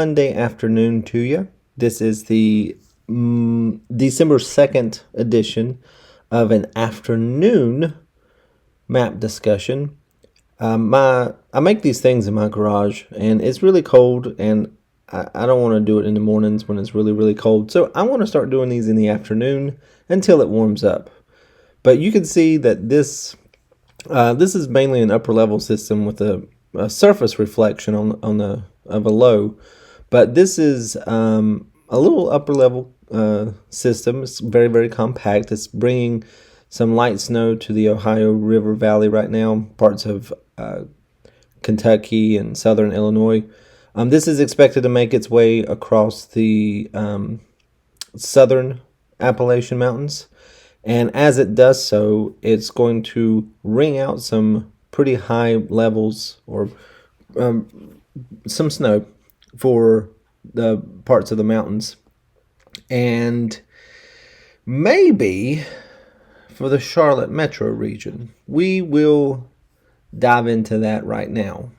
Monday afternoon to you. This is the December 2nd edition of an afternoon map discussion. I make these things in my garage, and it's really cold, and I don't want to do it in the mornings when it's really cold. So I want to start doing these in the afternoon until it warms up. But you can see that this is mainly an upper level system with a surface reflection on the of a low. But this is a little upper level system. It's very compact. It's bringing some light snow to the Ohio River Valley right now, parts of Kentucky and southern Illinois. This is expected to make its way across the southern Appalachian Mountains. And as it does so, it's going to ring out some pretty high levels or some snow for the parts of the mountains, and maybe for the Charlotte metro region. We will dive into that right now.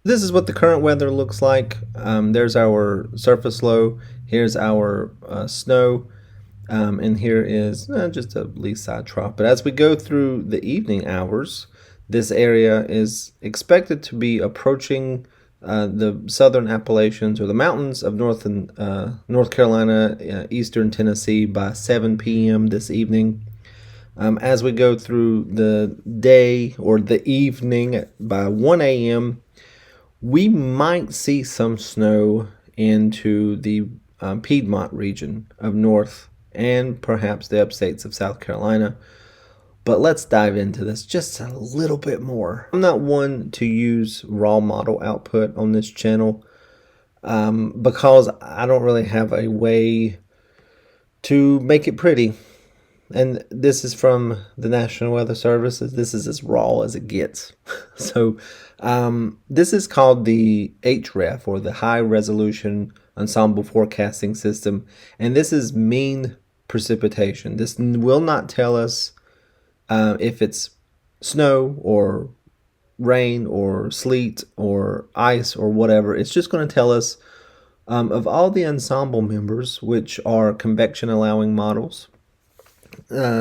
This is what the current weather looks like. There's our surface low. Here's our snow. And here is just a lee side trough. But as we go through the evening hours, this area is expected to be approaching the southern Appalachians or the mountains of North Carolina, eastern Tennessee by 7 p.m. this evening. As we go through the day or the evening by 1 a.m., we might see some snow into the Piedmont region of North and perhaps the upstates of South Carolina. But let's dive into this just a little bit more. I'm not one to use raw model output on this channel because I don't really have a way to make it pretty. And this is from the National Weather Service. This is as raw as it gets. So this is called the HREF, or the High Resolution Ensemble Forecasting System. And this is mean precipitation. This will not tell us if it's snow or rain or sleet or ice or whatever. It's just going to tell us of all the ensemble members, which are convection allowing models, what's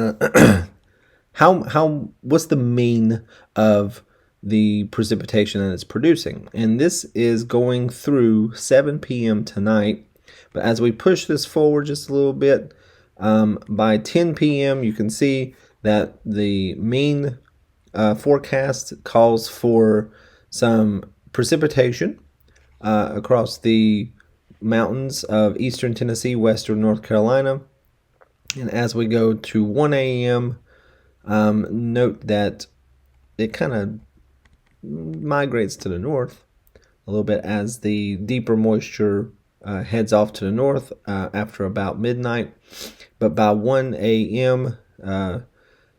the mean of the precipitation that it's producing. And this is going through 7 p.m. tonight. But as we push this forward just a little bit, by 10 p.m. you can see that the mean forecast calls for some precipitation across the mountains of eastern Tennessee, western North Carolina. And as we go to 1 a.m., note that it kind of migrates to the north a little bit as the deeper moisture heads off to the north after about midnight. But by 1 a.m.,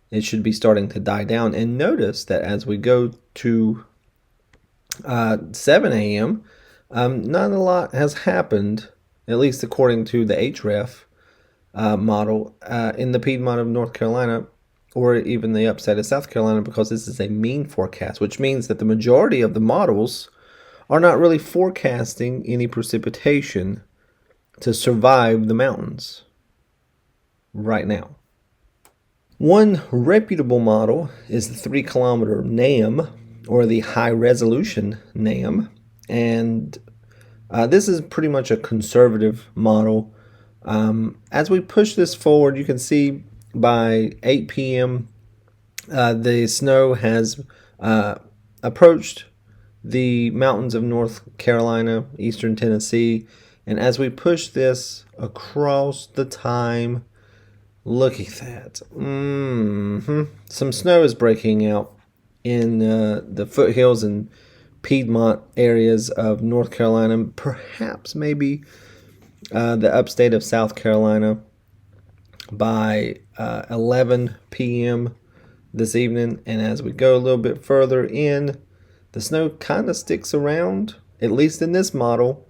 it should be starting to die down. And notice that as we go to 7 a.m., not a lot has happened, at least according to the HREF model, in the Piedmont of North Carolina or even the upside of South Carolina, because this is a mean forecast, which means that the majority of the models are not really forecasting any precipitation to survive the mountains right now. One reputable model is the 3-kilometer NAM, or the high resolution NAM, and this is pretty much a conservative model. As we push this forward, you can see by 8 p.m. The snow has approached the mountains of North Carolina, eastern Tennessee, and as we push this across the time, look at that. Some snow is breaking out in the foothills and Piedmont areas of North Carolina, perhaps maybe the upstate of South Carolina by 11 p.m. this evening. And as we go a little bit further in, the snow kind of sticks around, at least in this model,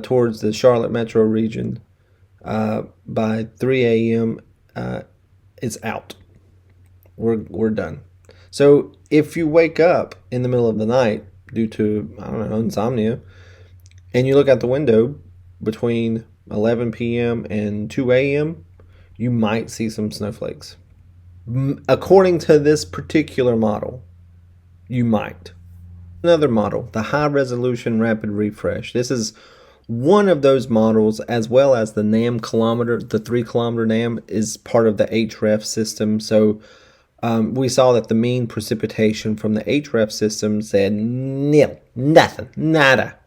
towards the Charlotte metro region. By 3 a.m., it's out. We're done. So if you wake up in the middle of the night due to, I don't know, insomnia, and you look out the window between 11 p.m. and 2 a.m., you might see some snowflakes. According to this particular model, you might. Another model, the high resolution rapid refresh. This is one of those models, as well as the NAM kilometer, the 3 kilometer NAM is part of the HREF system. So we saw that the mean precipitation from the HREF system said nil, nothing, nada.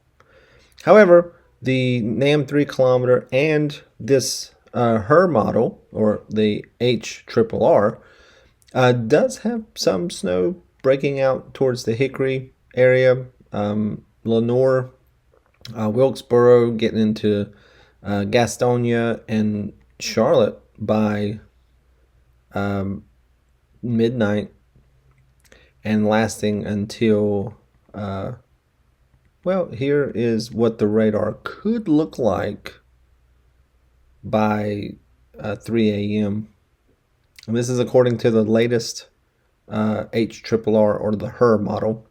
However, the NAM 3 kilometer and this HER model, or the HRRR, does have some snow breaking out towards the Hickory area, Lenore, Wilkesboro, getting into Gastonia and Charlotte by midnight, and lasting until, well, here is what the radar could look like by 3 a.m. And this is according to the latest HRRR, or the HER model.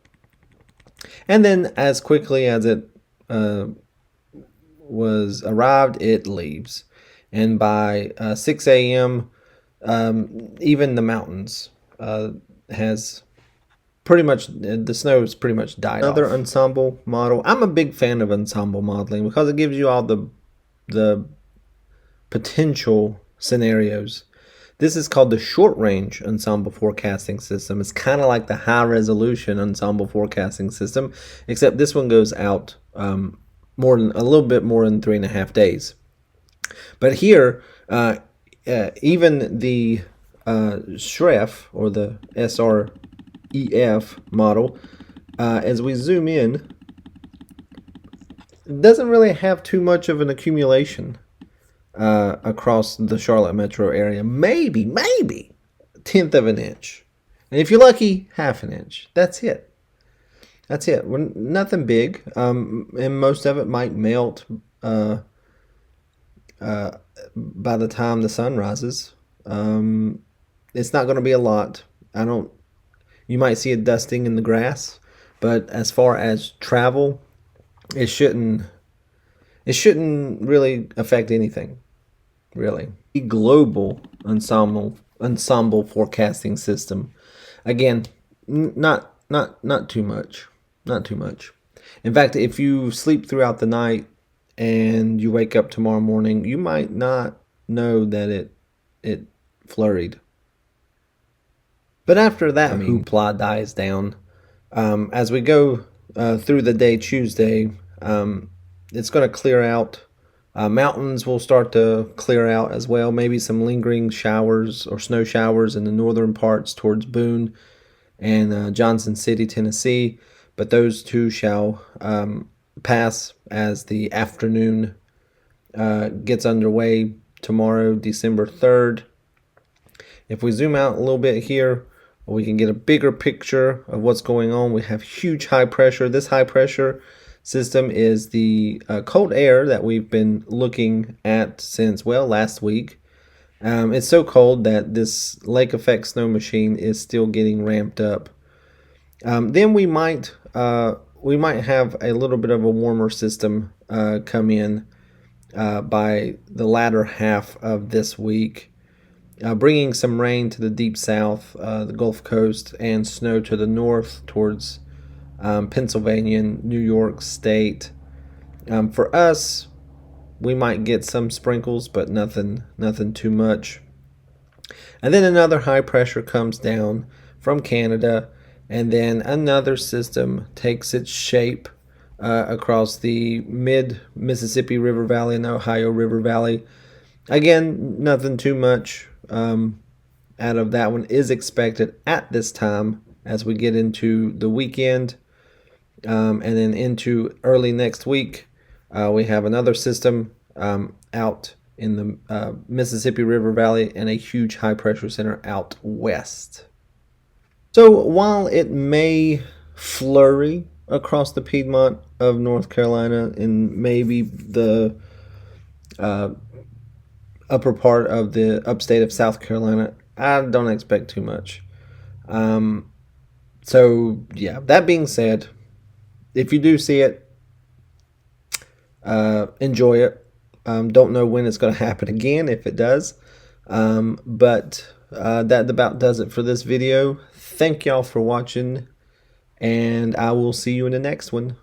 And then as quickly as it was arrived, it leaves. And by 6 a.m., even the mountains has pretty much, the snow has pretty much died off. Another ensemble model. I'm a big fan of ensemble modeling because it gives you all the potential scenarios. This is called the short range ensemble forecasting system. It's kind of like the high resolution ensemble forecasting system, except this one goes out more than a little bit more than 3.5 days. But here, even the SREF, or the SREF model, as we zoom in, doesn't really have too much of an accumulation across the Charlotte metro area. Maybe 1/10 of an inch, and if you're lucky, 1/2 an inch. That's it. Nothing big, and most of it might melt by the time the sun rises. It's not going to be a lot. You might see a dusting in the grass, but as far as travel, it shouldn't really affect anything, really. The global ensemble forecasting system, again, not too much. Not too much. In fact, if you sleep throughout the night and you wake up tomorrow morning, you might not know that it flurried. But after that hoopla dies down, as we go through the day Tuesday, it's going to clear out. Mountains will start to clear out as well. Maybe some lingering showers or snow showers in the northern parts towards Boone and Johnson City, Tennessee. But those two shall pass as the afternoon gets underway tomorrow, December 3rd. If we zoom out a little bit here, we can get a bigger picture of what's going on. We have huge high pressure. This high pressure system is the cold air that we've been looking at since, well, last week. It's so cold that this lake effect snow machine is still getting ramped up. Then we might have a little bit of a warmer system come in by the latter half of this week, bringing some rain to the deep south, the Gulf Coast, and snow to the north towards Pennsylvania and New York State. For us, we might get some sprinkles, but nothing too much. And then another high pressure comes down from Canada, and then another system takes its shape across the mid-Mississippi River Valley and Ohio River Valley. Again, nothing too much out of that one is expected at this time as we get into the weekend, and then into early next week. We have another system out in the Mississippi River Valley and a huge high-pressure center out west. So while it may flurry across the Piedmont of North Carolina and maybe the upper part of the upstate of South Carolina, I don't expect too much. So yeah, that being said, if you do see it, enjoy it. Don't know when it's going to happen again, if it does. But that about does it for this video. Thank y'all for watching, and I will see you in the next one.